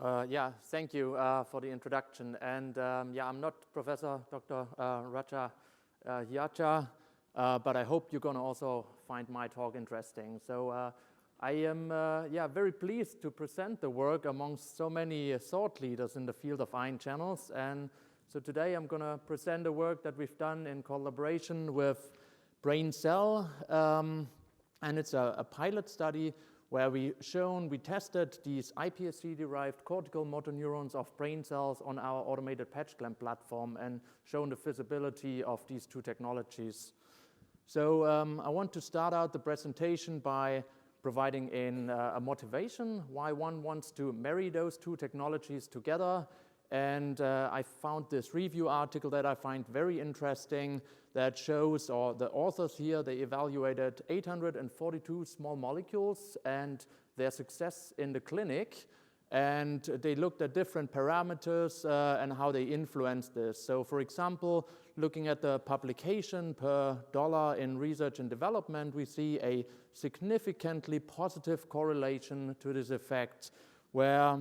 Yeah, thank you for the introduction. And yeah, I'm not Professor Dr. Raja Hiacha, but I hope you're going to also find my talk interesting. So I am very pleased to present the work amongst so many thought leaders in the field of ion channels. And so today I'm going to present the work that we've done in collaboration with Brain Cell. And it's a pilot study where we tested these iPSC-derived cortical motor neurons of brain cells on our automated patch clamp platform and shown the feasibility of these two technologies. So I want to start out the presentation by providing a motivation why one wants to marry those two technologies together. And I found this review article that I find very interesting that shows, or the authors here, they evaluated 842 small molecules and their success in the clinic. And they looked at different parameters and how they influenced this. So for example, looking at the publication per dollar in research and development, we see a significantly positive correlation to this effect, where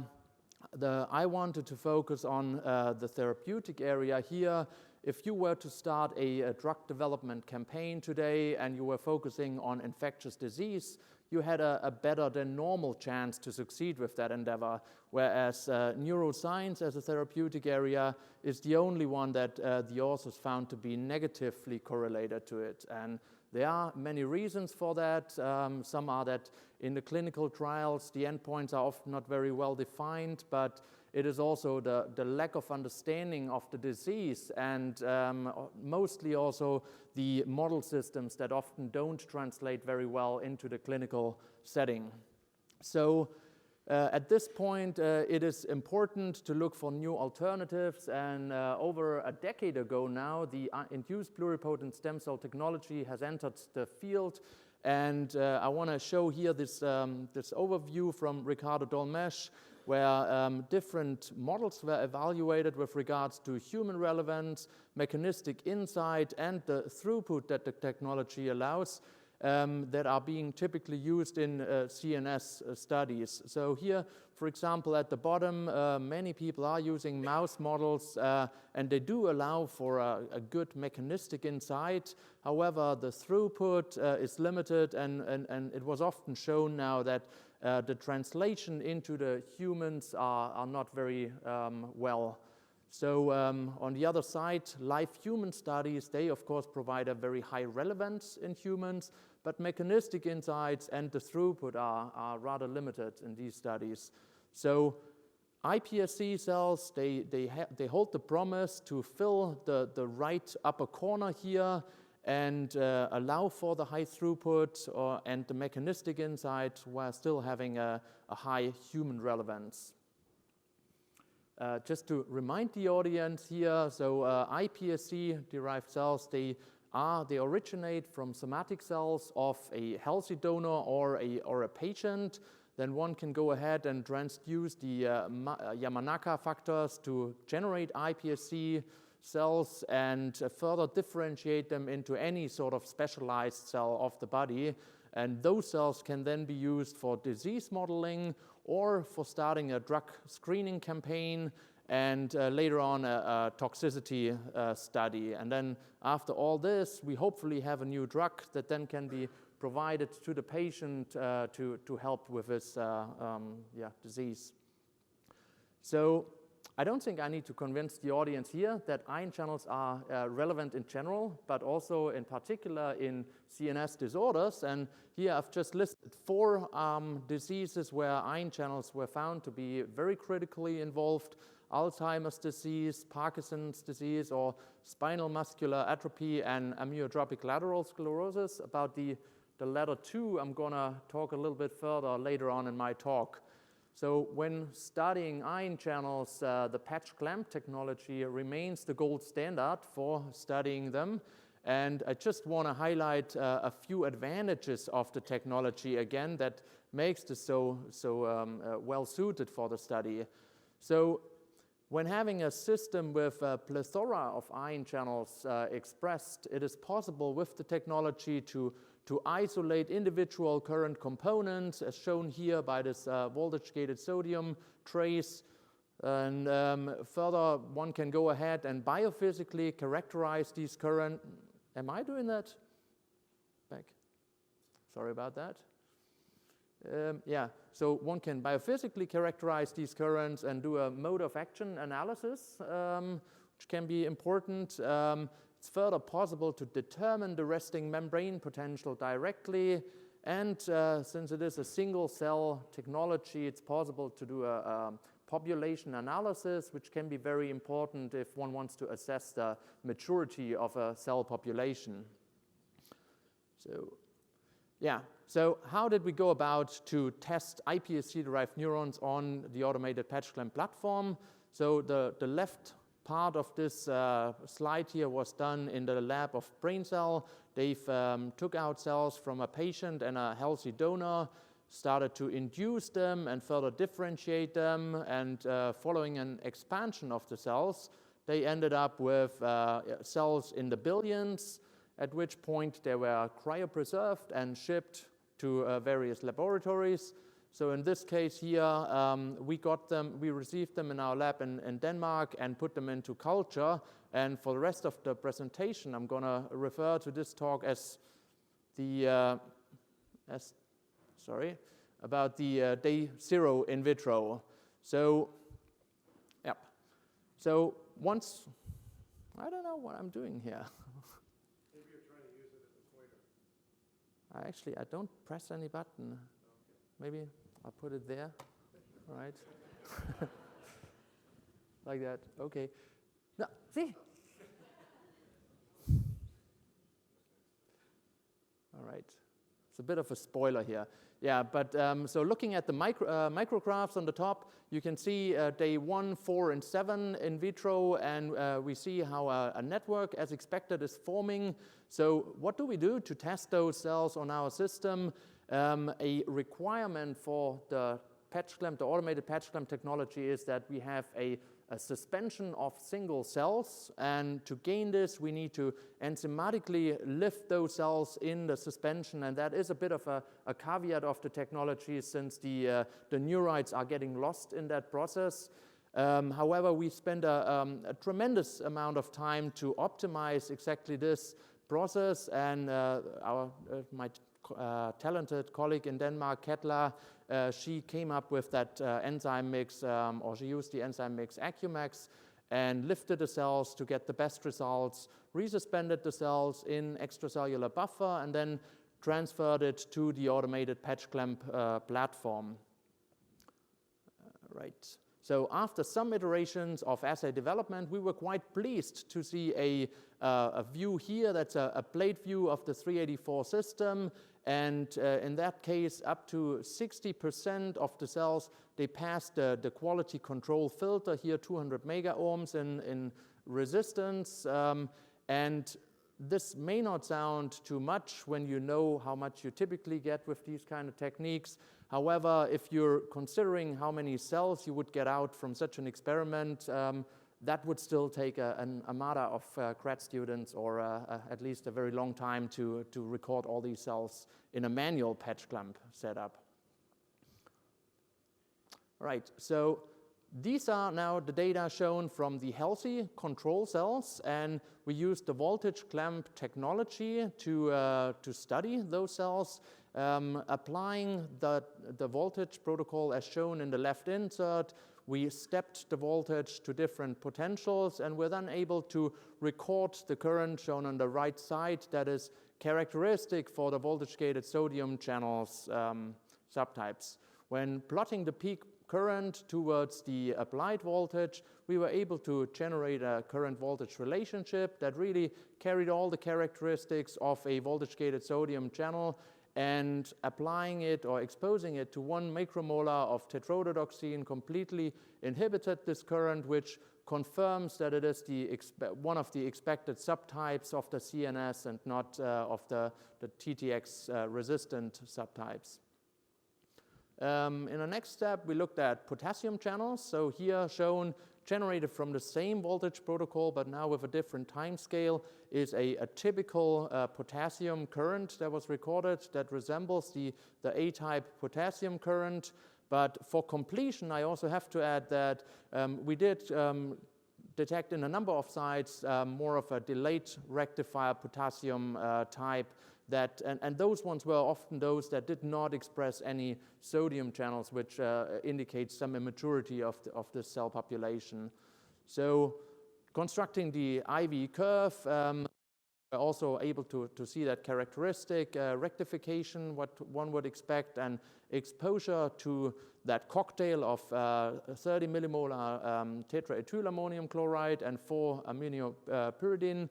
I wanted to focus on the therapeutic area here. If you were to start a drug development campaign today and you were focusing on infectious disease, you had a better than normal chance to succeed with that endeavor, whereas neuroscience as a therapeutic area is the only one that the authors found to be negatively correlated to it. And there are many reasons for that. Some are that in the clinical trials, the endpoints are often not very well defined, but it is also the lack of understanding of the disease and mostly also the model systems that often don't translate very well into the clinical setting. So at this point, it is important to look for new alternatives, and over a decade ago now, the induced pluripotent stem cell technology has entered the field. And I want to show here this overview from Ricardo Dolmesh, where different models were evaluated with regards to human relevance, mechanistic insight, and the throughput that the technology allows that are being typically used in CNS studies. So here, for example, at the bottom, many people are using mouse models, and they do allow for a good mechanistic insight. However, the throughput is limited, and it was often shown now that the translation into the humans are not very well. So on the other side, live human studies, they of course provide a very high relevance in humans, but mechanistic insights and the throughput are rather limited in these studies. So iPSC cells, they hold the promise to fill the right upper corner here and allow for the high throughput and the mechanistic insight while still having a high human relevance. Just to remind the audience here, so iPSC-derived cells, they originate from somatic cells of a healthy donor or a patient. Then one can go ahead and transduce the Yamanaka factors to generate iPSC cells and further differentiate them into any sort of specialized cell of the body. And those cells can then be used for disease modeling or for starting a drug screening campaign and later on a toxicity study. And then after all this, we hopefully have a new drug that then can be provided to the patient to help with this disease. So I don't think I need to convince the audience here that ion channels are relevant in general, but also in particular in CNS disorders. And here I've just listed 4 diseases where ion channels were found to be very critically involved: Alzheimer's disease, Parkinson's disease, or spinal muscular atrophy and amyotrophic lateral sclerosis. About the latter 2, I'm going to talk a little bit further later on in my talk. So when studying ion channels, the patch clamp technology remains the gold standard for studying them. And I just want to highlight a few advantages of the technology again that makes this so well suited for the study. So when having a system with a plethora of ion channels expressed, it is possible with the technology to isolate individual current components, as shown here by this voltage-gated sodium trace. And further, one can go ahead and biophysically characterize these current. Am I doing that? Back. Sorry about that. Yeah, so one can biophysically characterize these currents and do a mode of action analysis, which can be important. It's further possible to determine the resting membrane potential directly. And since it is a single cell technology, it's possible to do a population analysis, which can be very important if one wants to assess the maturity of a cell population. So, yeah, so how did we go about to test iPSC-derived neurons on the automated patch clamp platform? So the left part of this slide here was done in the lab of BrainCell. They've took out cells from a patient and a healthy donor, started to induce them and further differentiate them, and following an expansion of the cells, they ended up with cells in the billions, at which point they were cryopreserved and shipped to various laboratories. So in this case here, we received them in our lab in Denmark and put them into culture. And for the rest of the presentation, I'm going to refer to this talk as about the day 0 in vitro. So, yeah. So once, I don't know what I'm doing here. Maybe you're trying to use it as a pointer. Actually, I don't press any button. Maybe I'll put it there. All right. Like that. Okay. No, see? All right. It's a bit of a spoiler here. Yeah, but so looking at the micrographs on the top, you can see day 1, 4, and 7 in vitro, and we see how a network, as expected, is forming. So what do we do to test those cells on our system? A requirement for the patch clamp, the automated patch clamp technology, is that we have a suspension of single cells, and to gain this, we need to enzymatically lift those cells in the suspension, and that is a bit of a caveat of the technology, since the neurites are getting lost in that process. However, we spend a tremendous amount of time to optimize exactly this process, and my talented colleague in Denmark, Ketla, she came up with that enzyme mix, or she used the enzyme mix Accumax, and lifted the cells to get the best results, resuspended the cells in extracellular buffer, and then transferred it to the automated patch clamp platform. Right. So after some iterations of assay development, we were quite pleased to see a view here. That's a plate view of the 384 system. And in that case, up to 60% of the cells, they passed the quality control filter here, 200 mega ohms in resistance. And this may not sound too much when you know how much you typically get with these kind of techniques. However, if you're considering how many cells you would get out from such an experiment, that would still take an armada of grad students, or at least a very long time to record all these cells in a manual patch clamp setup. All right, so these are now the data shown from the healthy control cells, and we used the voltage clamp technology to study those cells, applying the voltage protocol as shown in the left insert. We stepped the voltage to different potentials, and we're then able to record the current shown on the right side that is characteristic for the voltage-gated sodium channels subtypes. When plotting the peak current towards the applied voltage, we were able to generate a current voltage relationship that really carried all the characteristics of a voltage-gated sodium channel, and applying it or exposing it to 1 micromolar of tetrodotoxin completely inhibited this current, which confirms that it is one of the expected subtypes of the CNS and not of the TTX resistant subtypes. In the next step, we looked at potassium channels. So here shown generated from the same voltage protocol, but now with a different time scale, is a typical potassium current that was recorded that resembles the A-type potassium current. But for completion, I also have to add that we did detect in a number of sites more of a delayed rectifier potassium type, and those ones were often those that did not express any sodium channels, which indicates some immaturity of the cell population. So constructing the IV curve, we're also able to see that characteristic rectification, what one would expect, and exposure to that cocktail of 30 millimolar tetraethyl ammonium chloride and 4-aminopyridine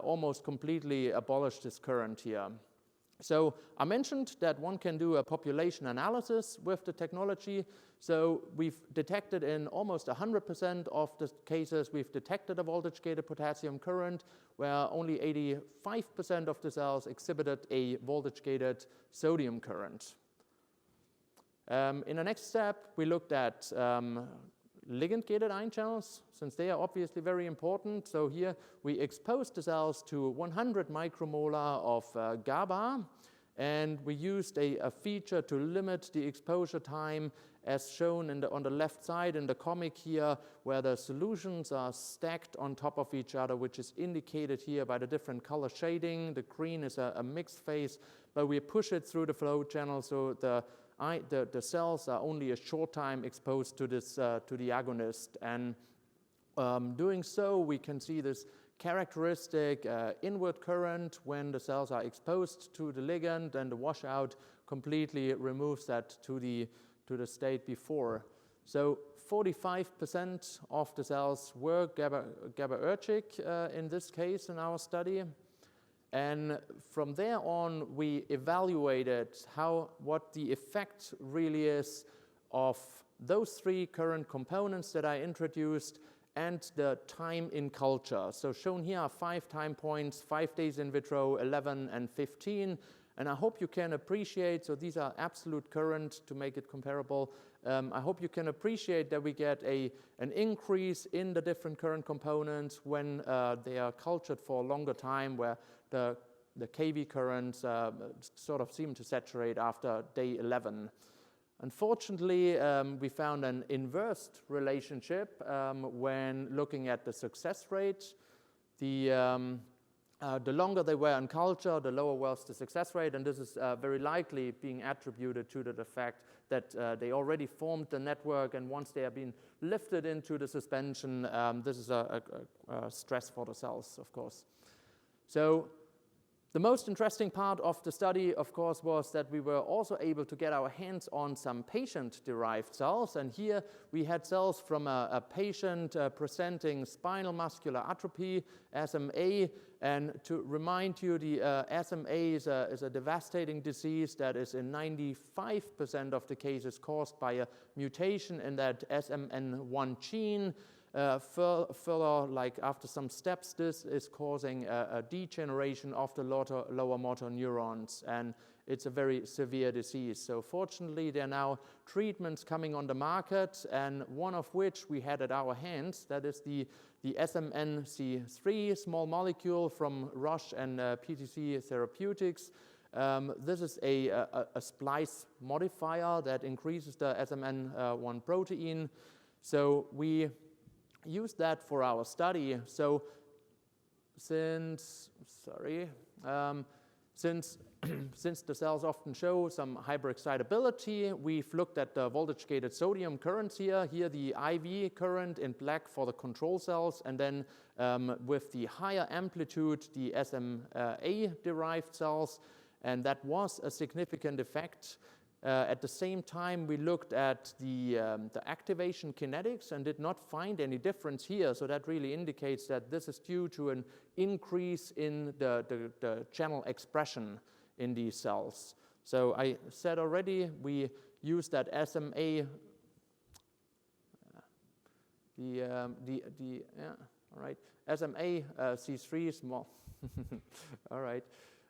almost completely abolished this current here. So I mentioned that one can do a population analysis with the technology. So we've detected in almost 100% of the cases, we've detected a voltage-gated potassium current, where only 85% of the cells exhibited a voltage-gated sodium current. In the next step, we looked at ligand-gated ion channels, since they are obviously very important. So here we exposed the cells to 100 micromolar of GABA, and we used a feature to limit the exposure time, as shown on the left side in the comic here, where the solutions are stacked on top of each other, which is indicated here by the different color shading. The green is a mixed phase, but we push it through the flow channel, so the cells are only a short time exposed to this to the agonist, and doing so, we can see this characteristic inward current when the cells are exposed to the ligand, and the washout completely removes that to the state before. So 45% of the cells were GABAergic in this case in our study. And from there on, we evaluated what the effect really is of those three current components that I introduced and the time in culture. So shown here are 5 time points, 5 days in vitro, 11 and 15. And I hope you can appreciate, so these are absolute current to make it comparable. I hope you can appreciate that we get an increase in the different current components when they are cultured for a longer time, where the kV currents sort of seem to saturate after day 11. Unfortunately, we found an inversed relationship when looking at the success rate. The longer they were in culture, the lower was the success rate, and this is very likely being attributed to the fact that they already formed the network, and once they have been lifted into the suspension, this is a stress for the cells, of course. So the most interesting part of the study, of course, was that we were also able to get our hands on some patient-derived cells. And here we had cells from a patient presenting spinal muscular atrophy, SMA. And to remind you, the SMA is a devastating disease that is in 95% of the cases caused by a mutation in that SMN1 gene. Further, like after some steps, this is causing a degeneration of the lower motor neurons, and it's a very severe disease. So fortunately, there are now treatments coming on the market, and one of which we had at our hands, that is the SMN-C3 small molecule from Roche and PTC Therapeutics. This is a splice modifier that increases the SMN1 protein. So we use that for our study. So since the cells often show some hyperexcitability, we've looked at the voltage-gated sodium currents here. Here the IV current in black for the control cells, and then with the higher amplitude, the SMA-derived cells, and that was a significant effect. At the same time, we looked at the activation kinetics and did not find any difference here. So that really indicates that this is due to an increase in the channel expression in these cells. So I said already, we use that SMA, all right, SMA C3 small, all right.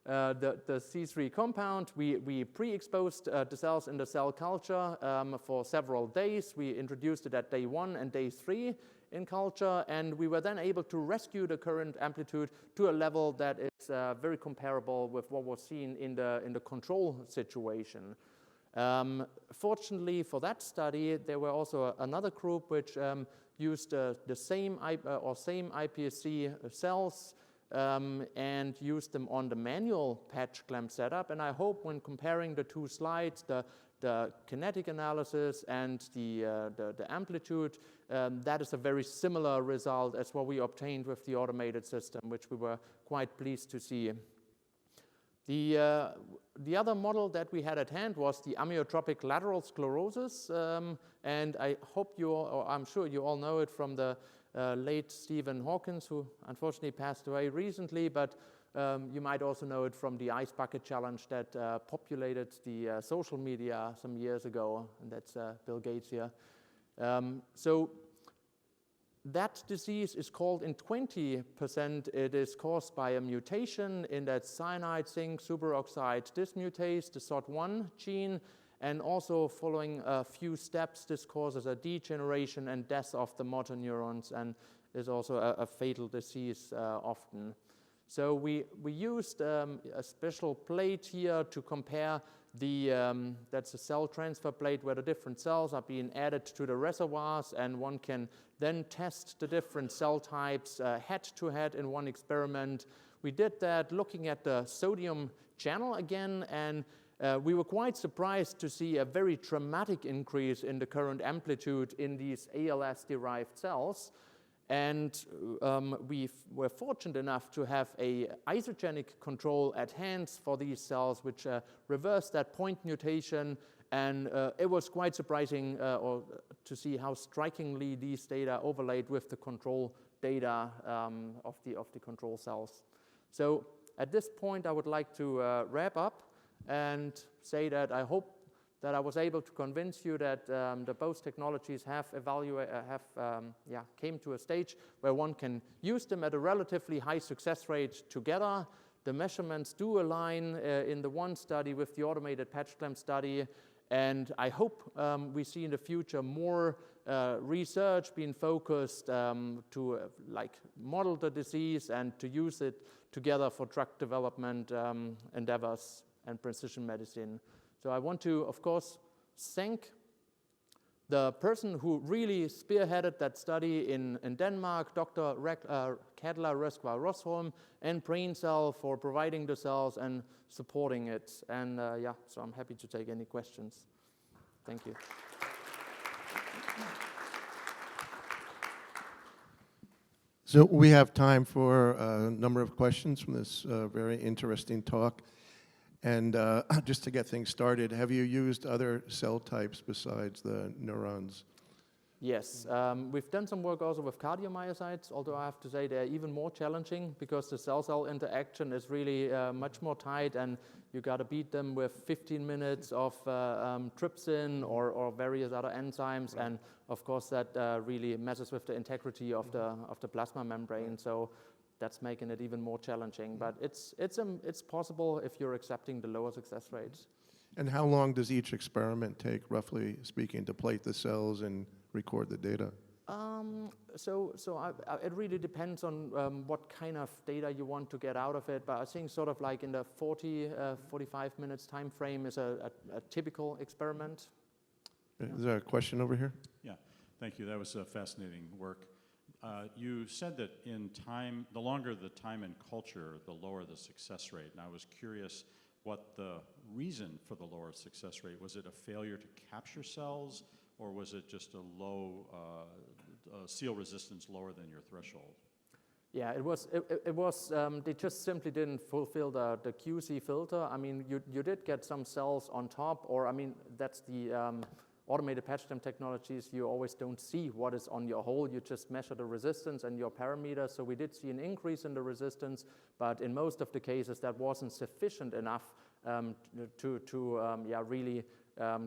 the C3 compound. We pre-exposed the cells in the cell culture for several days. We introduced it at day 1 and day 3 in culture, and we were then able to rescue the current amplitude to a level that is very comparable with what was seen in the control situation. Fortunately for that study, there were also another group which used the same iPSC cells and used them on the manual patch clamp setup. And I hope when comparing the two slides, the kinetic analysis and the amplitude, that is a very similar result as what we obtained with the automated system, which we were quite pleased to see. The other model that we had at hand was the amyotrophic lateral sclerosis, and I'm sure you all know it from the late Stephen Hawkins, who unfortunately passed away recently, but you might also know it from the Ice Bucket Challenge that populated the social media some years ago, and that's Bill Gates here. So that disease is called, in 20%, it is caused by a mutation in that cyanide zinc superoxide dismutase, the SOD1 gene, and also following a few steps, this causes a degeneration and death of the motor neurons and is also a fatal disease often. So we used a special plate here to compare that's a cell transfer plate where the different cells are being added to the reservoirs, and one can then test the different cell types head-to-head in one experiment. We did that looking at the sodium channel again, and we were quite surprised to see a very dramatic increase in the current amplitude in these ALS-derived cells. And we were fortunate enough to have an isogenic control at hand for these cells, which reversed that point mutation. And it was quite surprising to see how strikingly these data overlaid with the control data of the control cells. So at this point, I would like to wrap up and say that I hope that I was able to convince you that the both technologies came to a stage where one can use them at a relatively high success rate together. The measurements do align in the one study with the automated patch clamp study, and I hope we see in the future more research being focused to model the disease and to use it together for drug development endeavors and precision medicine. So I want to, of course, thank the person who really spearheaded that study in Denmark, Dr. Kadla Reskva-Rosholm, and BrainCell for providing the cells and supporting it. And so I'm happy to take any questions. Thank you. So we have time for a number of questions from this very interesting talk. And just to get things started, have you used other cell types besides the neurons? Yes, we've done some work also with cardiomyocytes, although I have to say they're even more challenging because the cell-cell interaction is really much more tight, and you got to beat them with 15 minutes of trypsin or various other enzymes, right. And of course that really messes with the integrity of the plasma membrane. So that's making it even more challenging, but it's possible if you're accepting the lower success rates. And how long does each experiment take, roughly speaking, to plate the cells and record the data? It really depends on what kind of data you want to get out of it, but I think sort of like in the 45 minutes time frame is a typical experiment. Is there a question over here? Yeah, thank you. That was fascinating work. You said that in time, the longer the time in culture, the lower the success rate. And I was curious what the reason for the lower success rate. Was it a failure to capture cells, or was it just a low seal resistance lower than your threshold? Yeah, it was. They just simply didn't fulfill the QC filter. I mean, you did get some cells on top, or I mean, that's the automated patch clamp technologies. You always don't see what is on your hole. You just measure the resistance and your parameters. So we did see an increase in the resistance, but in most of the cases that wasn't sufficient enough to really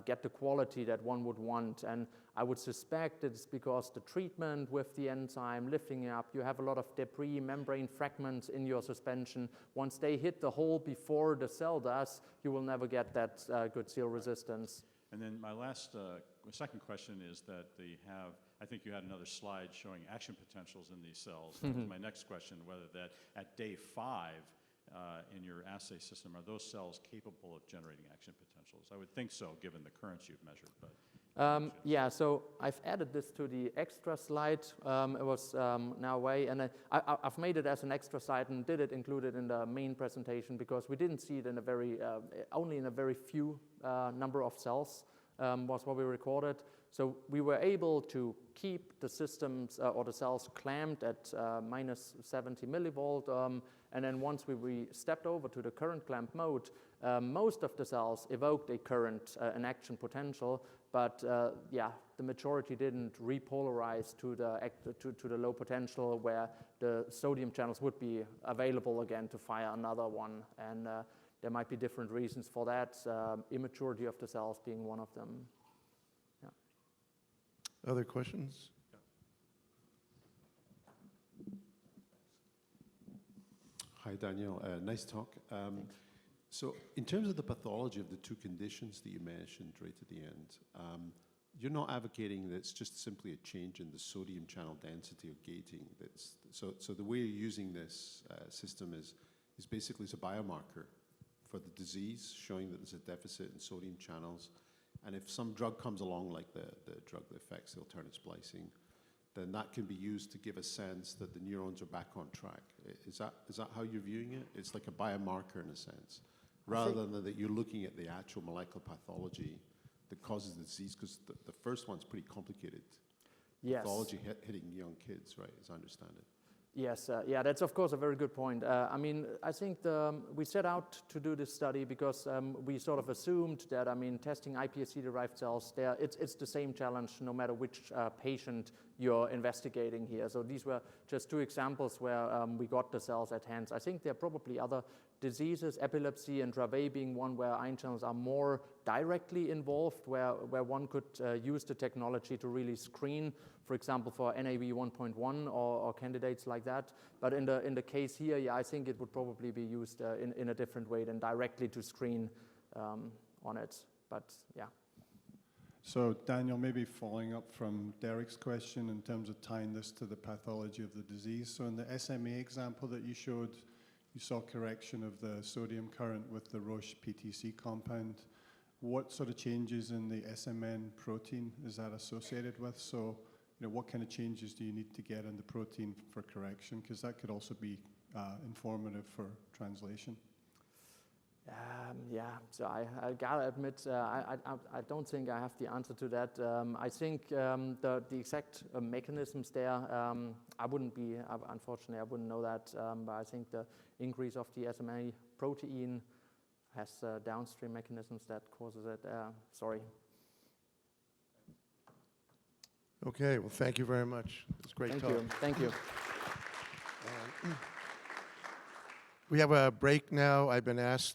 get the quality that one would want. And I would suspect it's because the treatment with the enzyme lifting it up, you have a lot of debris, membrane fragments in your suspension. Once they hit the hole before the cell does, you will never get that good seal resistance. And then my second question is that I think you had another slide showing action potentials in these cells. That was my next question, whether that at day 5 in your assay system, are those cells capable of generating action potentials? I would think so, given the currents you've measured, but. Yeah, so I've added this to the extra slide. It was now away, and I've made it as an extra slide and did it included in the main presentation because we didn't see it in only in a very few number of cells was what we recorded. So we were able to keep the systems or the cells clamped at minus 70 millivolt, and then once we stepped over to the current clamp mode, most of the cells evoked a current, an action potential, but yeah, the majority didn't repolarize to the low potential where the sodium channels would be available again to fire another one, and there might be different reasons for that, immaturity of the cells being one of them. Yeah. Other questions? Hi, Daniel. Nice talk. So in terms of the pathology of the two conditions that you mentioned right at the end, you're not advocating that it's just simply a change in the sodium channel density or gating. So the way you're using this system is basically it's a biomarker for the disease, showing that there's a deficit in sodium channels. And if some drug comes along, like the drug that affects the alternate splicing, then that can be used to give a sense that the neurons are back on track. Is that how you're viewing it? It's like a biomarker in a sense, rather than that you're looking at the actual molecular pathology that causes the disease, because the first one's pretty complicated. Yes. Pathology hitting young kids, right, as I understand it. Yes, yeah, that's of course a very good point. I mean, I think we set out to do this study because we sort of assumed that, I mean, testing iPSC-derived cells, it's the same challenge no matter which patient you're investigating here. So these were just two examples where we got the cells at hand. I think there are probably other diseases, epilepsy and Dravet being one where ion channels are more directly involved, where one could use the technology to really screen, for example, for NAV 1.1 or candidates like that. But in the case here, yeah, I think it would probably be used in a different way than directly to screen on it. But yeah. So Daniel, maybe following up from Derek's question in terms of tying this to the pathology of the disease. So in the SMA example that you showed, you saw correction of the sodium current with the Roche PTC compound. What sort of changes in the SMN protein is that associated with? So, you know, what kind of changes do you need to get in the protein for correction? Because that could also be informative for translation. Yeah, so I gotta admit, I don't think I have the answer to that. I think the exact mechanisms there, unfortunately, I wouldn't know that, but I think the increase of the SMA protein has downstream mechanisms that causes it. Sorry. Okay, well, thank you very much. It's great talk. Thank you. We have a break now. I've been asked